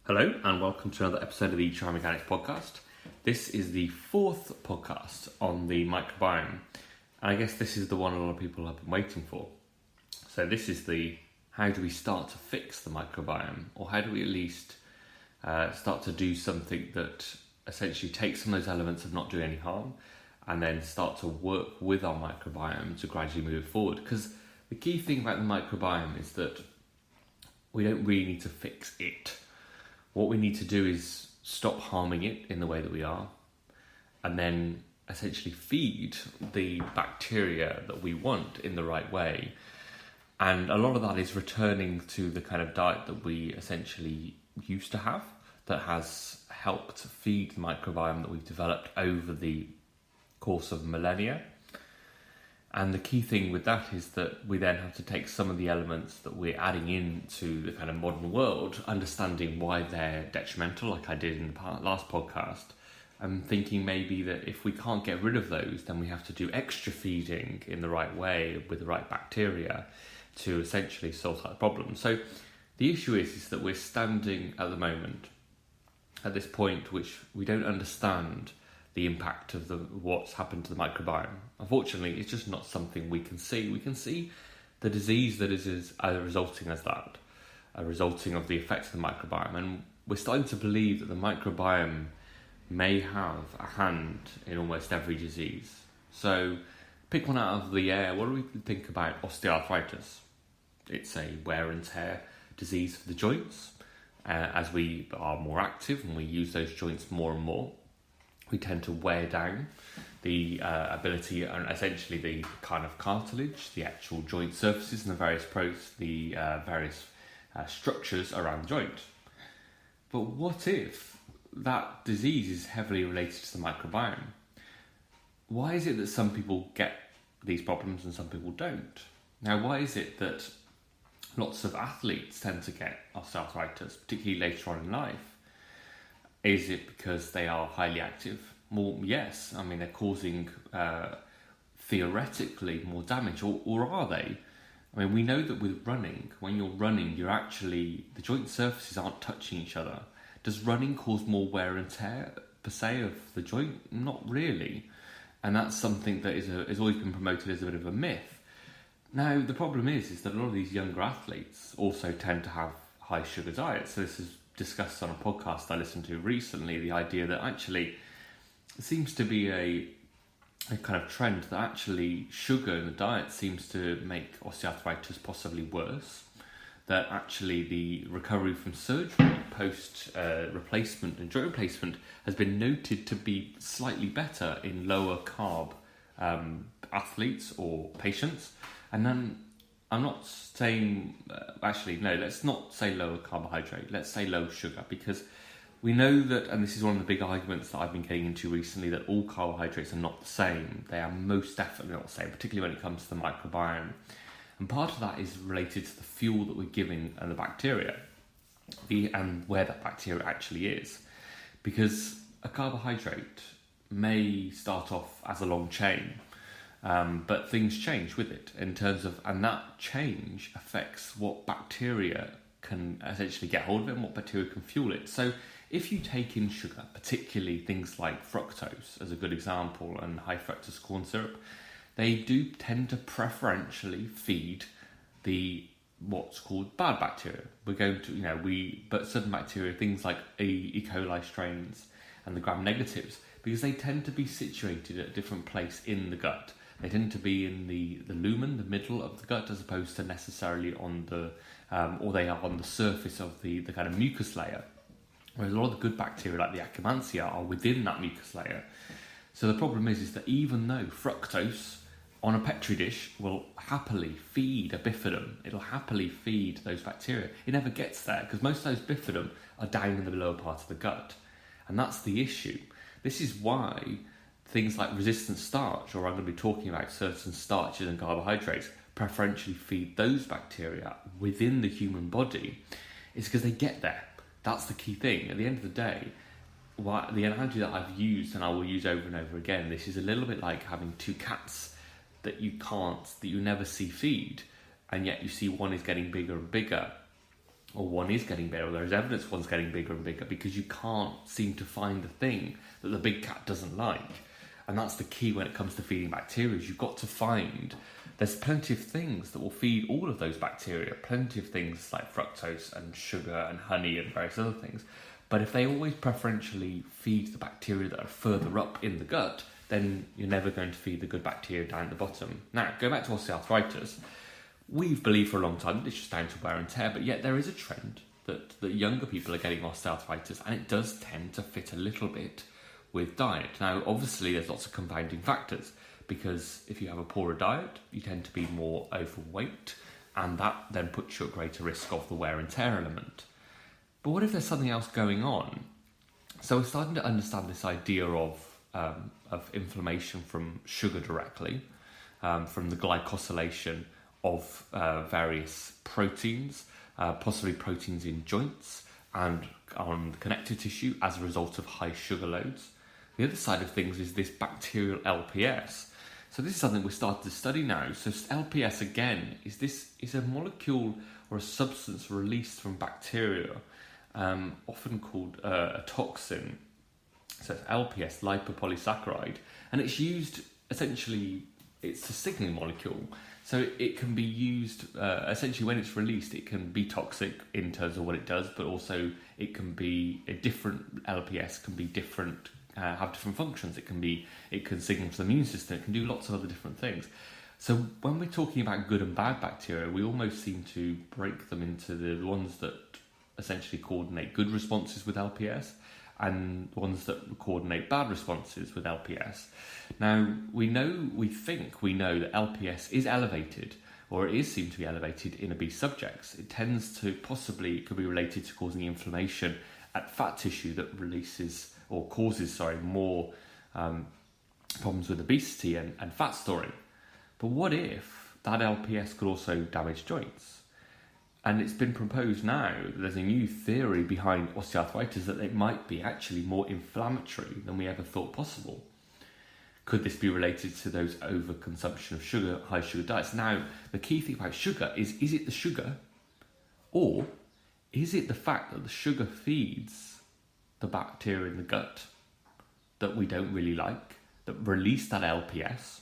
Hello and welcome to another episode of the Try Mechanics podcast. This is the fourth podcast on the microbiome, and I guess this is the one a lot of people have been waiting for. So this is the how do we start to fix the microbiome, or how do we at least start to do something that essentially takes some of those elements of not doing any harm and then start to work with our microbiome to gradually move it forward. Because the key thing about the microbiome is that we don't really need to fix it. What we need to do is stop harming it in the way that we are, and then essentially feed the bacteria that we want in the right way. And a lot of that is returning to the kind of diet that we essentially used to have, that has helped feed the microbiome that we've developed over the course of millennia. And the key thing with that is that we then have to take some of the elements that we're adding into the kind of modern world, understanding why they're detrimental, like I did in the last podcast, and thinking maybe that if we can't get rid of those, then we have to do extra feeding in the right way with the right bacteria to essentially solve that problem. So the issue is that we're standing at the moment at this point which we don't understand the impact of what's happened to the microbiome. Unfortunately, it's just not something we can see. We can see the disease that is resulting as that, resulting of the effects of the microbiome. And we're starting to believe that the microbiome may have a hand in almost every disease. So pick one out of the air. What do we think about osteoarthritis? It's a wear and tear disease for the joints. As we are more active and we use those joints more and more, we tend to wear down the ability and essentially the kind of cartilage, the actual joint surfaces and the various structures around the joint. But what if that disease is heavily related to the microbiome? Why is it that some people get these problems and some people don't? Now, why is it that lots of athletes tend to get osteoarthritis, particularly later on in life? Is it because they are highly active? Well, yes. I mean, they're causing, theoretically, more damage. Or are they? I mean, we know that with running, when you're running, the joint surfaces aren't touching each other. Does running cause more wear and tear, per se, of the joint? Not really. And that's something that has always been promoted as a bit of a myth. Now, the problem is that a lot of these younger athletes also tend to have high sugar diets. So this is discussed on a podcast I listened to recently, the idea that actually it seems to be a kind of trend that actually sugar in the diet seems to make osteoarthritis possibly worse, that actually the recovery from surgery post replacement and joint replacement has been noted to be slightly better in lower carb athletes or patients. And then I'm not saying, let's not say lower carbohydrate, let's say low sugar, because we know that, and this is one of the big arguments that I've been getting into recently, that all carbohydrates are not the same. They are most definitely not the same, particularly when it comes to the microbiome. And part of that is related to the fuel that we're giving and the bacteria, and where that bacteria actually is. Because a carbohydrate may start off as a long chain, but things change with it in terms of, and that change affects what bacteria can essentially get hold of it and what bacteria can fuel it. So if you take in sugar, particularly things like fructose as a good example, and high fructose corn syrup, they do tend to preferentially feed the what's called bad bacteria. We're going to, but certain bacteria, things like E. coli strains and the gram-negatives, because they tend to be situated at a different place in the gut. They tend to be in the lumen, the middle of the gut, as opposed to necessarily on the, or they are on the surface of the kind of mucus layer. Whereas a lot of the good bacteria, like the Akkermansia, are within that mucus layer. So the problem is that even though fructose on a petri dish will happily feed a bifidum, it'll happily feed those bacteria, it never gets there because most of those bifidum are down in the lower part of the gut. And that's the issue. This is why things like resistant starch, or I'm going to be talking about certain starches and carbohydrates, preferentially feed those bacteria within the human body, is because they get there. That's the key thing. At the end of the day, the analogy that I've used and I will use over and over again, this is a little bit like having two cats that you never see feed, and yet you see one is getting bigger and bigger. or one is getting better, or there is evidence one's getting bigger and bigger, because you can't seem to find the thing that the big cat doesn't like. And that's the key when it comes to feeding bacteria, is you've got to find, there's plenty of things that will feed all of those bacteria, plenty of things like fructose and sugar and honey and various other things. But if they always preferentially feed the bacteria that are further up in the gut, then you're never going to feed the good bacteria down at the bottom. Now, go back to osteoarthritis. We've believed for a long time that it's just down to wear and tear, but yet there is a trend that younger people are getting osteoarthritis, and it does tend to fit a little bit with diet. Now, obviously, there's lots of compounding factors, because if you have a poorer diet, you tend to be more overweight, and that then puts you at greater risk of the wear and tear element. But what if there's something else going on? So we're starting to understand this idea of inflammation from sugar directly, from the glycosylation of various proteins, possibly proteins in joints and on connective tissue as a result of high sugar loads. The other side of things is this bacterial LPS. So this is something we're starting to study now. So LPS, again, is a molecule or a substance released from bacteria, often called a toxin. So it's LPS, lipopolysaccharide, and it's used, essentially, it's a signaling molecule. So it can be used, essentially when it's released, it can be toxic in terms of what it does, but also it can be a different, LPS can be different, have different functions. It can signal to the immune system, it can do lots of other different things. So when we're talking about good and bad bacteria, we almost seem to break them into the ones that essentially coordinate good responses with LPS, and ones that coordinate bad responses with LPS. Now, we think we know that LPS is elevated, or it is seen to be elevated in obese subjects. It tends to it could be related to causing inflammation at fat tissue that causes more problems with obesity and fat storing. But what if that LPS could also damage joints? And it's been proposed now, there's a new theory behind osteoarthritis, that it might be actually more inflammatory than we ever thought possible. Could this be related to those overconsumption of sugar, high sugar diets? Now, the key thing about sugar is it the sugar, or is it the fact that the sugar feeds the bacteria in the gut that we don't really like, that release that LPS?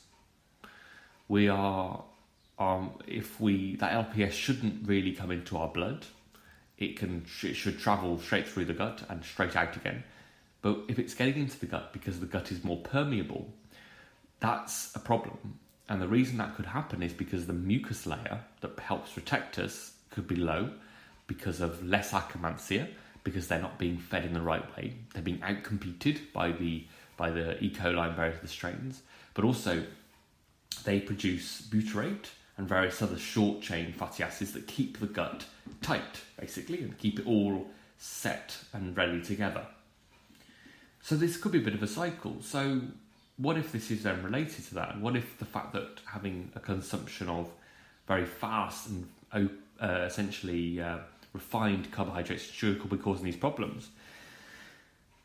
That LPS shouldn't really come into our blood. It should travel straight through the gut and straight out again. But if it's getting into the gut because the gut is more permeable, that's a problem. And the reason that could happen is because the mucus layer that helps protect us could be low because of less Akkermansia, because they're not being fed in the right way. They're being outcompeted by the E. coli and various other strains. But also, they produce butyrate and various other short-chain fatty acids that keep the gut tight, basically, and keep it all set and ready together. So this could be a bit of a cycle. So what if this is then related to that? What if the fact that having a consumption of very fast and essentially refined carbohydrates and sugar could be causing these problems?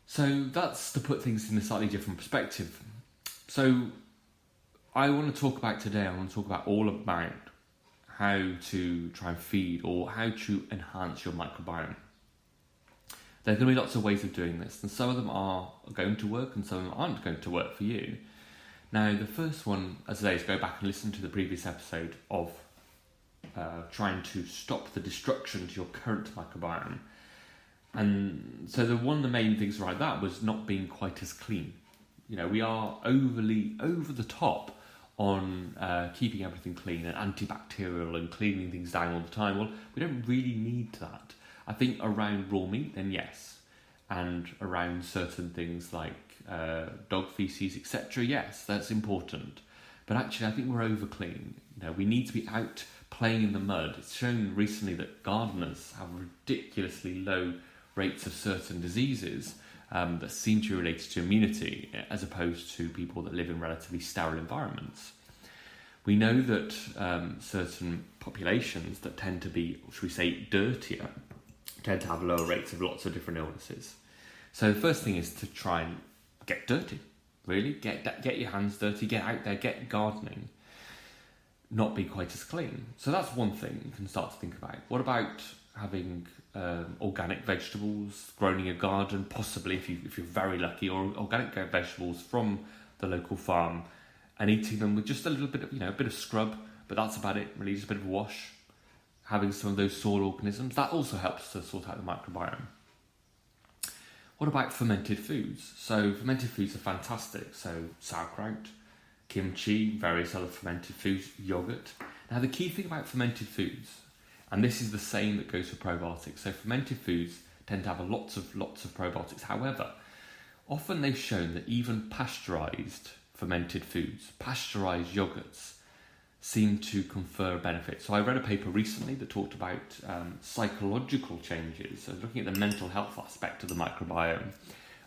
So that's to put things in a slightly different perspective. So I want to talk about all about how to try and feed, or how to enhance your microbiome. There are going to be lots of ways of doing this, and some of them are going to work and some of them aren't going to work for you. Now, the first one, as I say, is go back and listen to the previous episode of trying to stop the destruction to your current microbiome. And so one of the main things like that was not being quite as clean. We are overly over the top on keeping everything clean and antibacterial and cleaning things down all the time. Well, we don't really need that. I think around raw meat, then yes. And around certain things like dog feces, etc., yes, that's important. But actually, I think we're over clean. We need to be out playing in the mud. It's shown recently that gardeners have ridiculously low rates of certain diseases that seem to be related to immunity, as opposed to people that live in relatively sterile environments. We know that certain populations that tend to be, should we say, dirtier, tend to have lower rates of lots of different illnesses. So the first thing is to try and get dirty, really. Get your hands dirty, get out there, get gardening, not be quite as clean. So that's one thing you can start to think about. What about having organic vegetables grown in your garden, possibly if you're very lucky, or organic vegetables from the local farm, and eating them with just a little bit of a bit of scrub, but that's about it really, just a bit of wash. Having some of those soil organisms, that also helps to sort out the microbiome. What about fermented foods? So fermented foods are fantastic. So sauerkraut, kimchi, various other fermented foods, yogurt. Now the key thing about fermented foods, and this is the same that goes for probiotics. So fermented foods tend to have lots of probiotics. However, often they've shown that even pasteurized fermented foods, pasteurized yogurts, seem to confer benefits. So I read a paper recently that talked about psychological changes, so looking at the mental health aspect of the microbiome,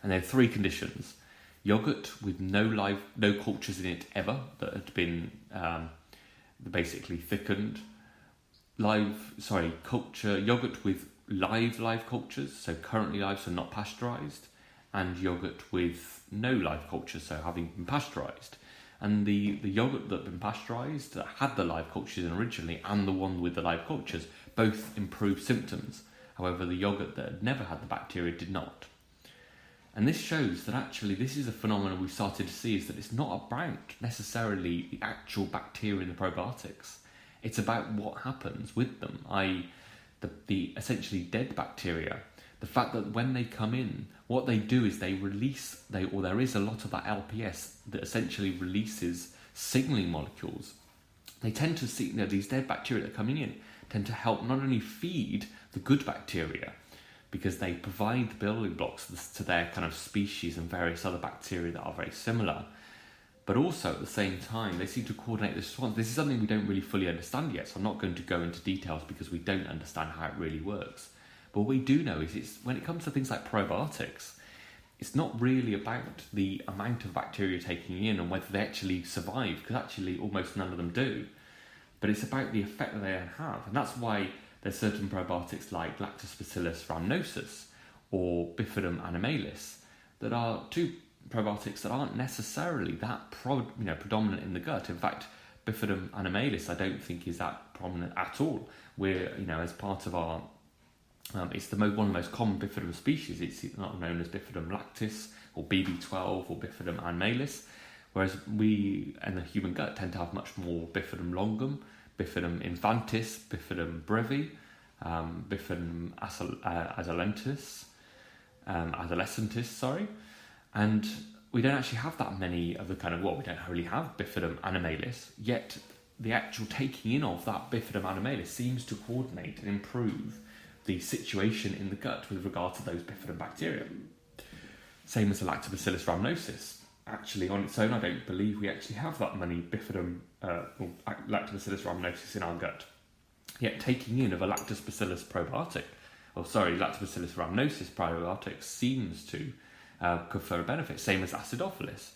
and there are 3 conditions: yogurt with no cultures in it ever that had been basically thickened, yogurt with live cultures, so currently live, so not pasteurized, and yogurt with no live cultures, so having been pasteurized. And the yogurt that had been pasteurised, that had the live cultures in originally, and the one with the live cultures, both improved symptoms. However, the yogurt that had never had the bacteria did not. And this shows that actually this is a phenomenon we've started to see, is that it's not about necessarily the actual bacteria in the probiotics. It's about what happens with them, i.e. the essentially dead bacteria. The fact that when they come in, what they do is there is a lot of that LPS that essentially releases signaling molecules. They tend to see, these dead bacteria that are coming in tend to help not only feed the good bacteria, because they provide the building blocks to their kind of species and various other bacteria that are very similar, but also at the same time they seem to coordinate this response. This is something we don't really fully understand yet, so I'm not going to go into details because we don't understand how it really works. But what we do know is when it comes to things like probiotics, it's not really about the amount of bacteria taking in and whether they actually survive, because actually almost none of them do. But it's about the effect that they have. And that's why there's certain probiotics like Lactobacillus rhamnosus or Bifidum animalis that are 2 probiotics that aren't necessarily that predominant in the gut. In fact, Bifidum animalis I don't think is that prominent at all. We're, as part of our it's one of the most common bifidum species. It's not known as Bifidum lactis or BB12 or Bifidum animalis, whereas we in the human gut tend to have much more Bifidum longum, Bifidum infantis, Bifidum brevi, Bifidum adolescentis, and we don't actually have that many of the we don't really have Bifidum animalis, yet the actual taking in of that Bifidum animalis seems to coordinate and improve the situation in the gut with regard to those bifidum bacteria. Same as the Lactobacillus rhamnosus. Actually, on its own, I don't believe we actually have that many Lactobacillus rhamnosus in our gut. Yet taking in of a Lactobacillus rhamnosus probiotic seems to confer a benefit. Same as acidophilus.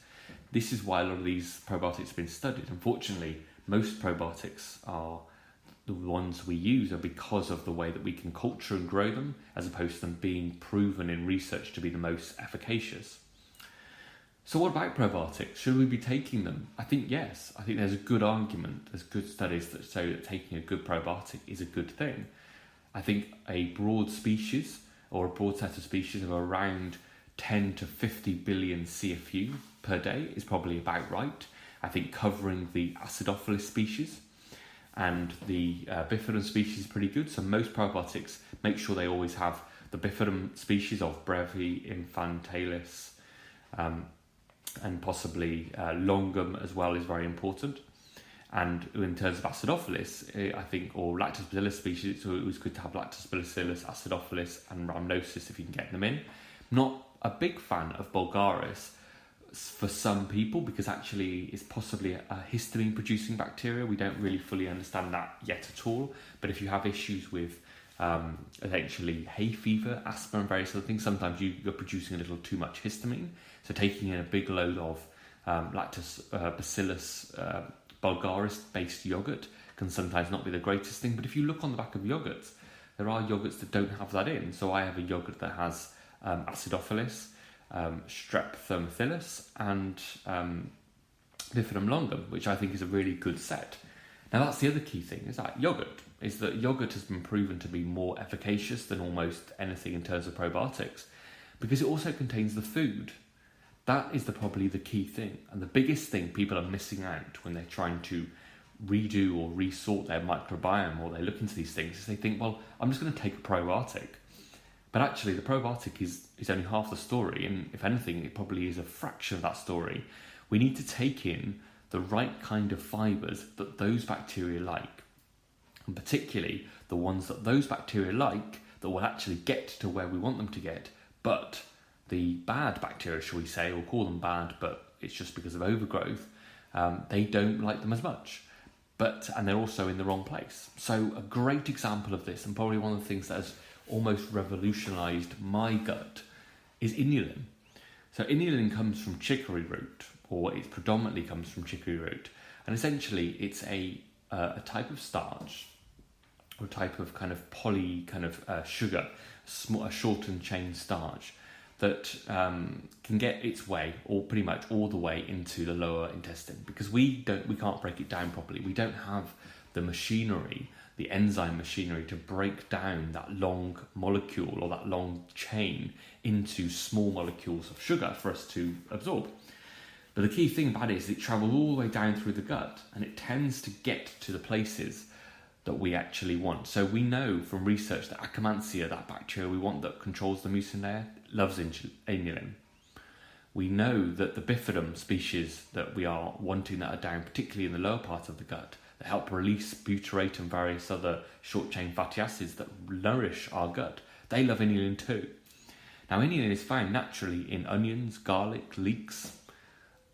This is why a lot of these probiotics have been studied. Unfortunately, most probiotics are the ones we use are because of the way that we can culture and grow them, as opposed to them being proven in research to be the most efficacious. So what about probiotics? Should we be taking them? I think yes. I think there's a good argument, there's good studies that show that taking a good probiotic is a good thing. I think a broad species or a broad set of species of around 10 to 50 billion CFU per day is probably about right. I think covering the acidophilus species and the bifidum species is pretty good. So most probiotics make sure they always have the bifidum species of brevi, infantalis, and possibly longum as well is very important. And in terms of acidophilus, I think, or Lactobacillus species, so it was good to have Lactobacillus, acidophilus, and rhamnosus if you can get them in. Not a big fan of Bulgaris for some people because actually it's possibly a histamine producing bacteria. We don't really fully understand that yet at all. But if you have issues with essentially hay fever, asthma and various other things, sometimes you're producing a little too much histamine. So taking in a big load of Lactobacillus Bulgaris based yogurt can sometimes not be the greatest thing. But if you look on the back of yogurts, there are yogurts that don't have that in. So I have a yogurt that has acidophilus, strep thermophilus and bifidum longum, which I think is a really good set. Now that's the other key thing, is that yogurt has been proven to be more efficacious than almost anything in terms of probiotics, because it also contains the food. That is probably the key thing, and the biggest thing people are missing out when they're trying to redo or resort their microbiome, or they look into these things, is they think, well, I'm just going to take a probiotic. But actually the probiotic is only half the story, and if anything, it probably is a fraction of that story. We need to take in the right kind of fibres that those bacteria like, and particularly the ones that those bacteria like that will actually get to where we want them to get, but the bad bacteria, shall we say, we'll call them bad, but it's just because of overgrowth, they don't like them as much. And they're also in the wrong place. So a great example of this, and probably one of the things that has almost revolutionised my gut, is inulin. So inulin comes from chicory root, or it predominantly comes from chicory root, and essentially it's a type of starch, or a type of kind of sugar, a shortened chain starch that can get its way, or pretty much all the way, into the lower intestine, because we can't break it down properly. We don't have the machinery, the enzyme machinery, to break down that long molecule or that long chain into small molecules of sugar for us to absorb. But the key thing about it is it travels all the way down through the gut, and it tends to get to the places that we actually want. So we know from research that Akkermansia, that bacteria we want that controls the mucin layer, loves inulin. We know that the bifidum species that we are wanting that are down, particularly in the lower part of the gut, that help release butyrate and various other short-chain fatty acids that nourish our gut, they love inulin too. Now inulin is found naturally in onions, garlic, leeks,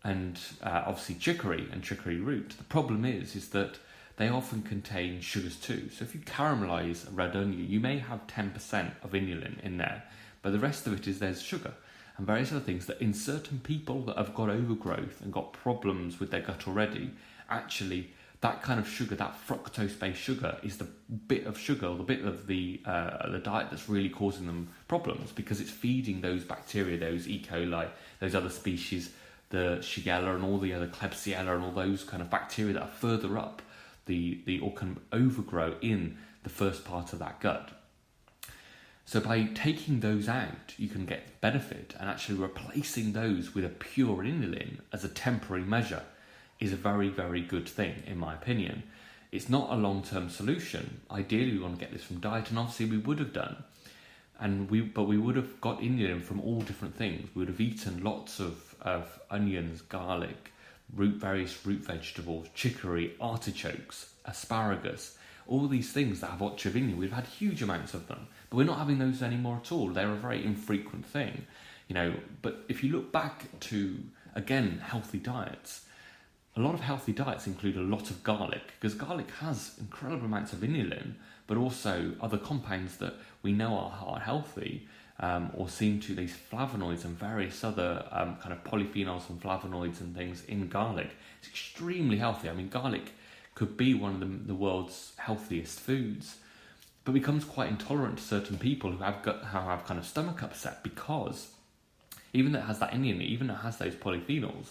and obviously chicory and chicory root. The problem is that they often contain sugars too. So if you caramelise a red onion, you may have 10% of inulin in there, but the rest of it is there's sugar and various other things that in certain people that have got overgrowth and got problems with their gut already, actually that kind of sugar, that fructose-based sugar, is the bit of sugar, or the bit of the diet that's really causing them problems, because it's feeding those bacteria, those E. coli, those other species, the Shigella and all the other Klebsiella and all those kind of bacteria that are further up or can overgrow in the first part of that gut. So by taking those out, you can get benefit, and actually replacing those with a pure inulin as a temporary measure is a very, very good thing, in my opinion. It's not a long-term solution. Ideally, we want to get this from diet, and obviously we would have done. But we would have got inulin from all different things. We would have eaten lots of onions, garlic, various root vegetables, chicory, artichokes, asparagus, all these things that have lots of inulin. We've had huge amounts of them, but we're not having those anymore at all. They're a very infrequent thing, But if you look back to, again, healthy diets, a lot of healthy diets include a lot of garlic, because garlic has incredible amounts of inulin, but also other compounds that we know are healthy, or seem to, these flavonoids and various other kind of polyphenols and flavonoids and things in garlic. It's extremely healthy. I mean, garlic could be one of the world's healthiest foods, but becomes quite intolerant to certain people who have kind of stomach upset, because even though it has that inulin, even though it has those polyphenols,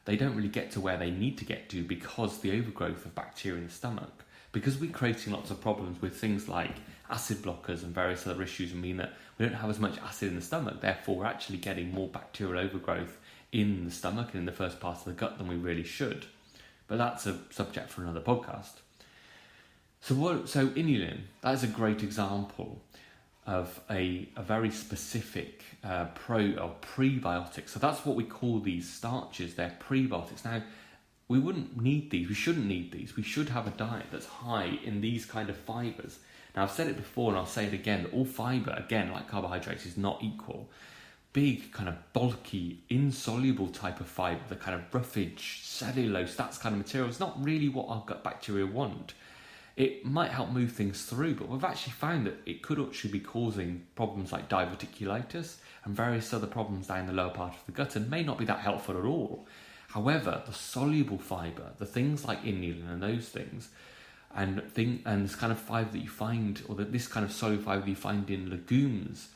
they don't really get to where they need to get to, because the overgrowth of bacteria in the stomach, because we're creating lots of problems with things like acid blockers and various other issues, and mean that we don't have as much acid in the stomach, therefore we're actually getting more bacterial overgrowth in the stomach and in the first part of the gut than we really should. But that's a subject for another podcast. So inulin, that is a great example of a very specific prebiotic. So that's what we call these starches. They're prebiotics. Now, we wouldn't need these. We shouldn't need these. We should have a diet that's high in these kind of fibres. Now, I've said it before and I'll say it again, that all fibre, again, like carbohydrates, is not equal. Big, kind of bulky, insoluble type of fibre, the kind of roughage, cellulose, that kind of material, is not really what our gut bacteria want. It might help move things through, but we've actually found that it could actually be causing problems like diverticulitis and various other problems down the lower part of the gut, and may not be that helpful at all. However, the soluble fibre, the things like inulin and those things, and this kind of fibre that you find, or this kind of soluble fibre that you find in legumes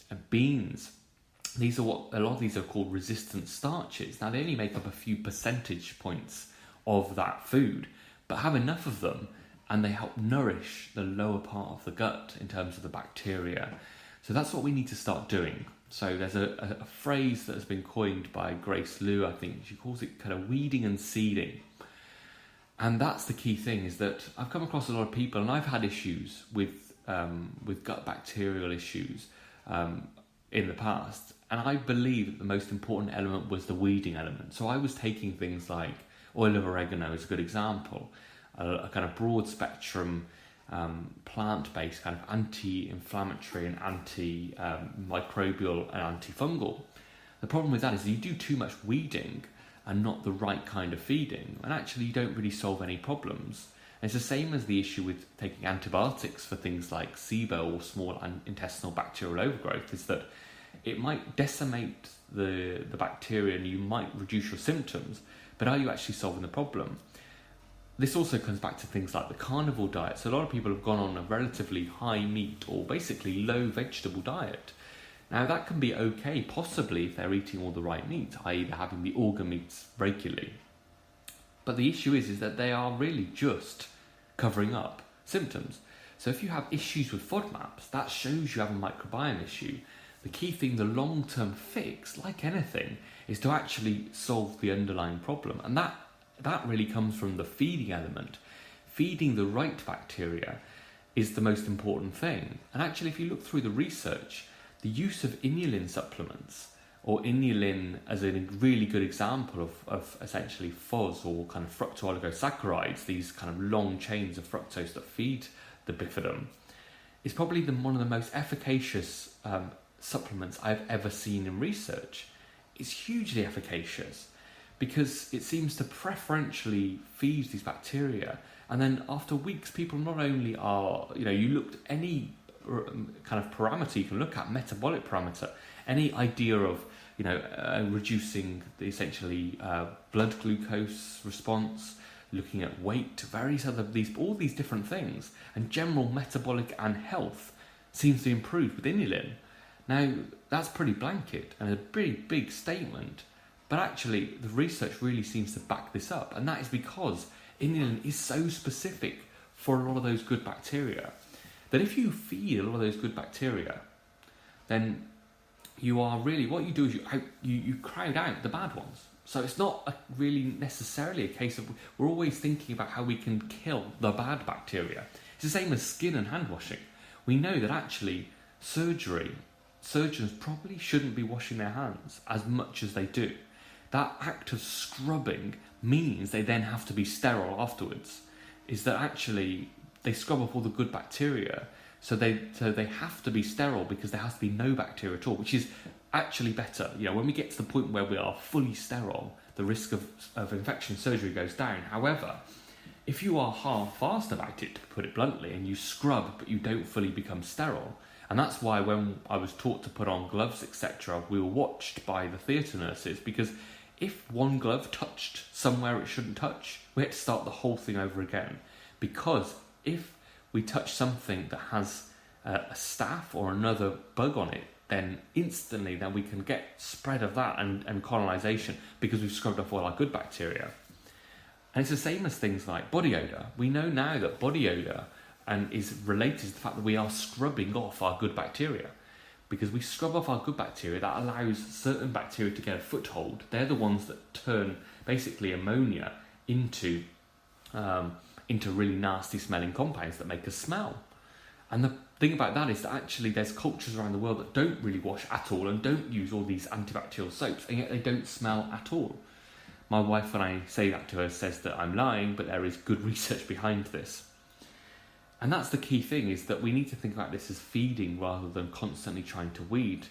and beans, a lot of these are called resistant starches. Now, they only make up a few percentage points of that food, but have enough of them, and they help nourish the lower part of the gut in terms of the bacteria. So that's what we need to start doing. So there's a phrase that has been coined by Grace Liu, I think. She calls it kind of weeding and seeding. And that's the key thing, is that I've come across a lot of people, and I've had issues with gut bacterial issues in the past. And I believe that the most important element was the weeding element. So I was taking things like oil of oregano as a good example, a kind of broad spectrum plant-based kind of anti-inflammatory and anti-microbial and antifungal. The problem with that is you do too much weeding and not the right kind of feeding, and actually you don't really solve any problems. And it's the same as the issue with taking antibiotics for things like SIBO or small intestinal bacterial overgrowth, is that it might decimate the bacteria and you might reduce your symptoms, but are you actually solving the problem? This also comes back to things like the carnivore diet. So a lot of people have gone on a relatively high meat or basically low vegetable diet. Now that can be okay, possibly if they're eating all the right meat, i.e. they're having the organ meats regularly. But the issue is that they are really just covering up symptoms. So if you have issues with FODMAPs, that shows you have a microbiome issue. The key thing, the long-term fix, like anything, is to actually solve the underlying problem. And that really comes from the feeding element. Feeding the right bacteria is the most important thing. And actually, if you look through the research, the use of inulin supplements, or inulin as a really good example of essentially FOS, or kind of fructooligosaccharides, these kind of long chains of fructose that feed the bifidum, is probably one of the most efficacious supplements I've ever seen in research. It's hugely efficacious because it seems to preferentially feed these bacteria, and then after weeks people not only are, you looked any kind of parameter you can look at, metabolic parameter, any idea of reducing the essentially blood glucose response, looking at weight, various other all these different things, and general metabolic and health seems to improve with inulin. Now, that's pretty blanket and a pretty big statement, but actually the research really seems to back this up, and that is because inulin is so specific for a lot of those good bacteria that if you feed a lot of those good bacteria, then you are really, what you do is you crowd out the bad ones. So it's not really necessarily a case of, we're always thinking about how we can kill the bad bacteria. It's the same as skin and hand washing. We know that actually surgeons probably shouldn't be washing their hands as much as they do. That act of scrubbing means they then have to be sterile afterwards. Is that actually they scrub off all the good bacteria, so they have to be sterile because there has to be no bacteria at all, which is actually better. When we get to the point where we are fully sterile, the risk of infection surgery goes down. However, if you are half-assed about it, to put it bluntly, and you scrub but you don't fully become sterile, and that's why when I was taught to put on gloves, etc., we were watched by the theatre nurses, because if one glove touched somewhere it shouldn't touch, we had to start the whole thing over again. Because if we touch something that has a staph or another bug on it, then instantly we can get spread of that and colonization because we've scrubbed off all our good bacteria. And it's the same as things like body odor. We know now that body odor is related to the fact that we are scrubbing off our good bacteria. Because we scrub off our good bacteria, that allows certain bacteria to get a foothold. They're the ones that turn basically ammonia into really nasty smelling compounds that make us smell. And the thing about that is that actually there's cultures around the world that don't really wash at all and don't use all these antibacterial soaps, and yet they don't smell at all. My wife, when I say that to her, says that I'm lying, but there is good research behind this. And that's the key thing, is that we need to think about this as feeding rather than constantly trying to weed.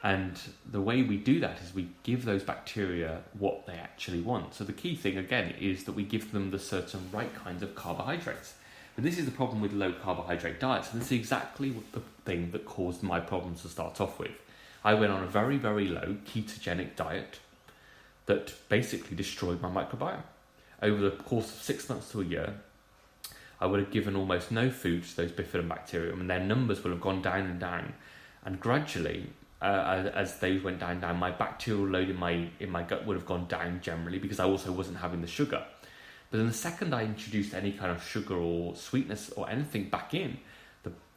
And the way we do that is we give those bacteria what they actually want. So the key thing, again, is that we give them the certain right kinds of carbohydrates. And this is the problem with low carbohydrate diets, and this is exactly the thing that caused my problems to start off with. I went on a very, very low ketogenic diet that basically destroyed my microbiome. Over the course of 6 months to a year, I would have given almost no food to those bifidobacterium, and their numbers will have gone down and down. And gradually, as those went down, my bacterial load in my gut would have gone down generally, because I also wasn't having the sugar. But then the second I introduced any kind of sugar or sweetness or anything back in,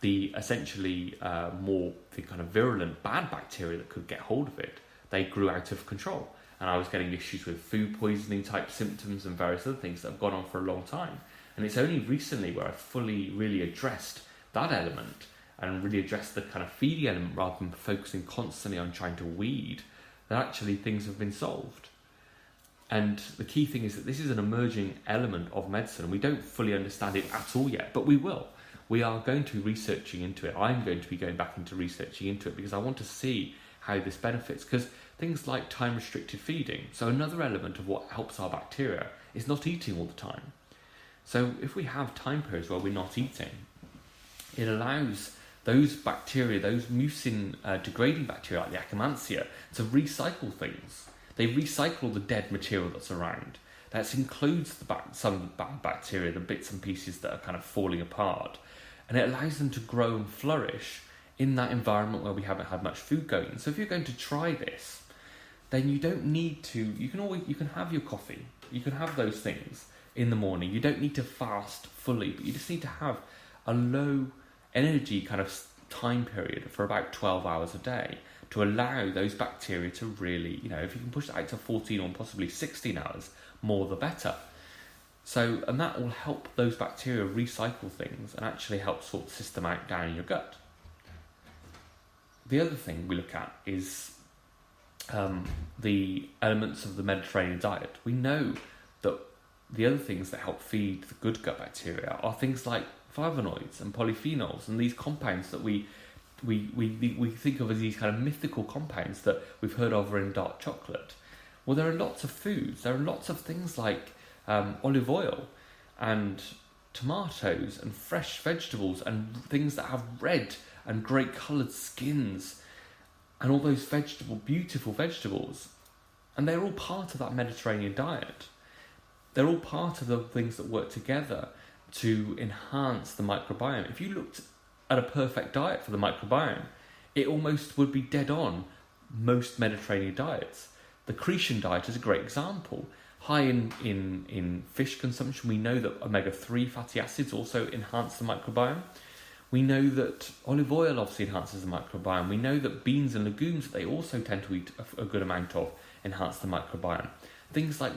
the essentially more the kind of virulent bad bacteria that could get hold of it, they grew out of control. And I was getting issues with food poisoning type symptoms and various other things that have gone on for a long time. And it's only recently where I fully really addressed that element and really addressed the kind of feeding element rather than focusing constantly on trying to weed, that actually things have been solved. And the key thing is that this is an emerging element of medicine, and we don't fully understand it at all yet, but we will. We are going to be researching into it. I'm going to be going back into researching into it because I want to see how this benefits. Because things like time-restricted feeding, so another element of what helps our bacteria is not eating all the time. So if we have time periods where we're not eating, it allows those bacteria, those mucin degrading bacteria like the Akkermansia, to recycle things. They recycle the dead material that's around. That includes some of the bad bacteria, the bits and pieces that are kind of falling apart. And it allows them to grow and flourish in that environment where we haven't had much food going. So if you're going to try this, then you don't need to, you can have your coffee, you can have those things in the morning. You don't need to fast fully, but you just need to have a low energy kind of time period for about 12 hours a day to allow those bacteria to really, if you can push it out to 14 or possibly 16 hours, more the better. So, and that will help those bacteria recycle things and actually help sort the system out down in your gut. The other thing we look at is the elements of the Mediterranean diet. We know that the other things that help feed the good gut bacteria are things like flavonoids and polyphenols and these compounds that we think of as these kind of mythical compounds that we've heard of in dark chocolate. Well, there are lots of foods. There are lots of things like olive oil and tomatoes and fresh vegetables and things that have red and great coloured skins and all those beautiful vegetables. And they're all part of that Mediterranean diet. They're all part of the things that work together to enhance the microbiome. If you looked at a perfect diet for the microbiome, it almost would be dead on most Mediterranean diets. The Cretan diet is a great example. High in fish consumption, we know that omega-3 fatty acids also enhance the microbiome. We know that olive oil obviously enhances the microbiome. We know that beans and legumes that they also tend to eat a good amount of enhance the microbiome. Things like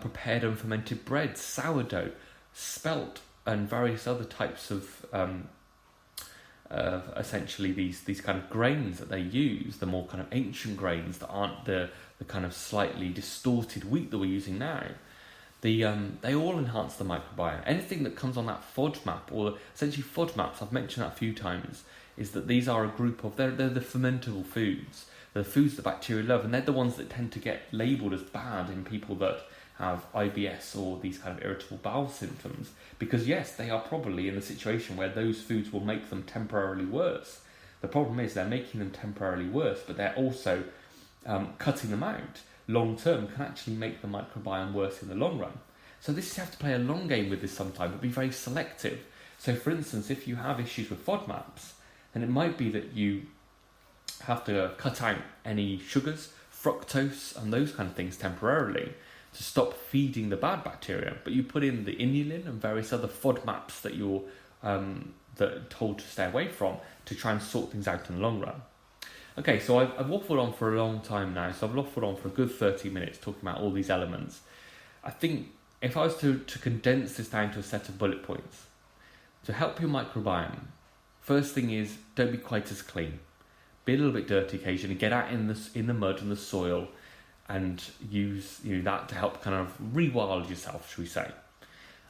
prepared and fermented bread, sourdough, spelt, and various other types of essentially these kind of grains that they use, the more kind of ancient grains that aren't the kind of slightly distorted wheat that we're using now. They all enhance the microbiome. Anything that comes on that FODMAP, or essentially FODMAPs, I've mentioned that a few times, is that these are a group of, they're the fermentable foods. They're the foods that bacteria love, and they're the ones that tend to get labelled as bad in people that have IBS or these kind of irritable bowel symptoms, because yes, they are probably in a situation where those foods will make them temporarily worse. The problem is they're making them temporarily worse, but they're also cutting them out long term can actually make the microbiome worse in the long run. So this, you have to play a long game with this sometimes, but be very selective. So for instance, if you have issues with FODMAPs, then it might be that you have to cut out any sugars, fructose and those kind of things temporarily to stop feeding the bad bacteria, but you put in the inulin and various other FODMAPs that you're told to stay away from to try and sort things out in the long run. Okay, so I've waffled on for a long time now, so I've waffled on for a good 30 minutes talking about all these elements. I think if I was to condense this down to a set of bullet points, to help your microbiome, first thing is don't be quite as clean. Be a little bit dirty occasionally, get out in the mud and the soil and use that to help kind of rewild yourself, shall we say.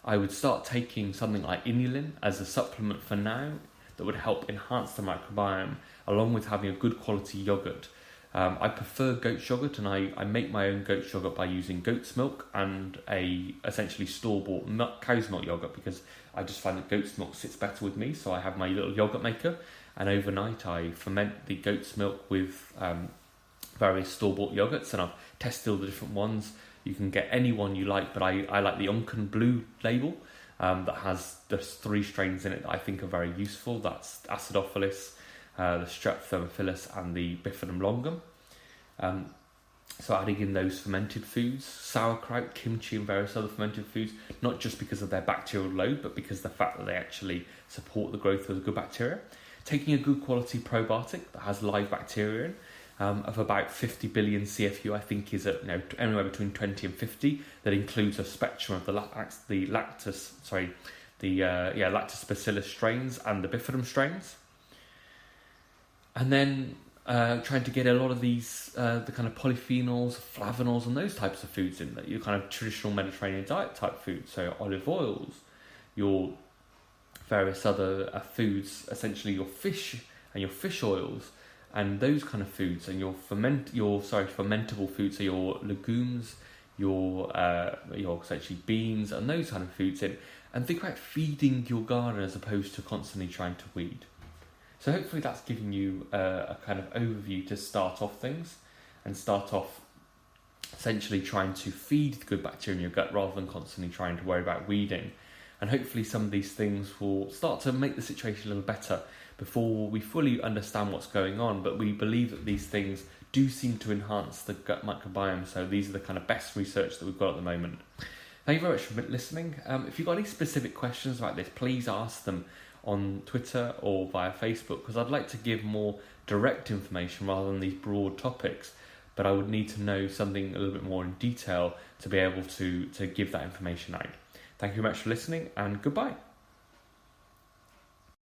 I would start taking something like inulin as a supplement for now that would help enhance the microbiome, along with having a good quality yogurt. I prefer goat's yogurt, and I make my own goat's yogurt by using goat's milk and essentially store-bought cow's milk yogurt, because I just find that goat's milk sits better with me. So I have my little yogurt maker, and overnight I ferment the goat's milk with various store-bought yogurts, and I've tested all the different ones. You can get any one you like, but I like the Unken Blue label that has just 3 strains in it that I think are very useful. That's Acidophilus, the Strep thermophilus and the Bifidum longum. So adding in those fermented foods, sauerkraut, kimchi and various other fermented foods, not just because of their bacterial load, but because of the fact that they actually support the growth of the good bacteria. Taking a good quality probiotic that has live bacteria in, of about 50 billion CFU, I think is at anywhere between 20 and 50. That includes a spectrum of the lactobacillus strains and the bifidum strains. And then trying to get a lot of these, the kind of polyphenols, flavonols, and those types of foods in that your kind of traditional Mediterranean diet type foods. So olive oils, your various other foods, essentially your fish and your fish oils, and those kind of foods, and your fermentable foods, so your legumes, your essentially beans, and those kind of foods in, and think about feeding your garden as opposed to constantly trying to weed. So hopefully that's giving you a kind of overview to start off things, and start off essentially trying to feed the good bacteria in your gut rather than constantly trying to worry about weeding. And hopefully some of these things will start to make the situation a little better before we fully understand what's going on. But we believe that these things do seem to enhance the gut microbiome. So these are the kind of best research that we've got at the moment. Thank you very much for listening. If you've got any specific questions about this, please ask them on Twitter or via Facebook, because I'd like to give more direct information rather than these broad topics. But I would need to know something a little bit more in detail to be able to give that information out. Thank you very much for listening, and goodbye.